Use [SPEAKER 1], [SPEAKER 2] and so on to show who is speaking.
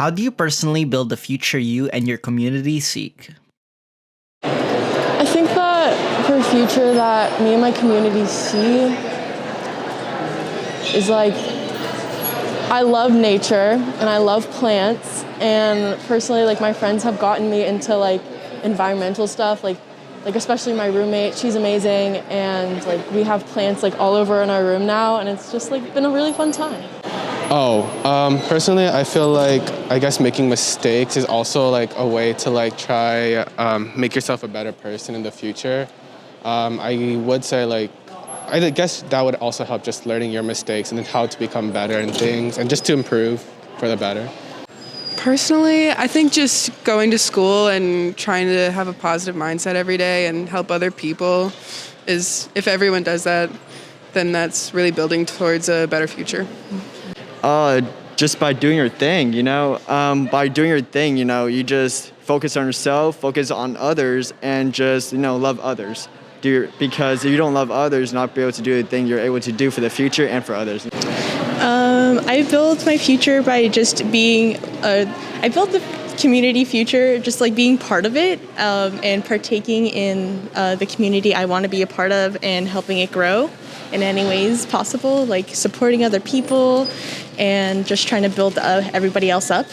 [SPEAKER 1] How do you personally build the future you and your community seek?
[SPEAKER 2] I think that for a future that me and my community see is like, I love nature and I love plants, and personally, like, my friends have gotten me into like environmental stuff, like especially my roommate, she's amazing, and like we have plants like all over in our room now, and it's just like been a really fun time.
[SPEAKER 3] Personally, I feel like, I guess making mistakes is also like a way to like try make yourself a better person in the future. I would say like, I guess that would also help, just learning your mistakes and then how to become better in things and just to improve for the better.
[SPEAKER 4] Personally, I think just going to school and trying to have a positive mindset every day and help other people is, if everyone does that, then that's really building towards a better future.
[SPEAKER 5] Just by doing your thing, by doing your thing, you just focus on yourself, focus on others, and just, love others. Because if you don't love others, not be able to do the thing you're able to do for the future and for others.
[SPEAKER 6] I built my future by just being, I built the community future just like being part of it, and partaking in the community I want to be a part of and helping it grow in any ways possible, like supporting other people and just trying to build everybody else up.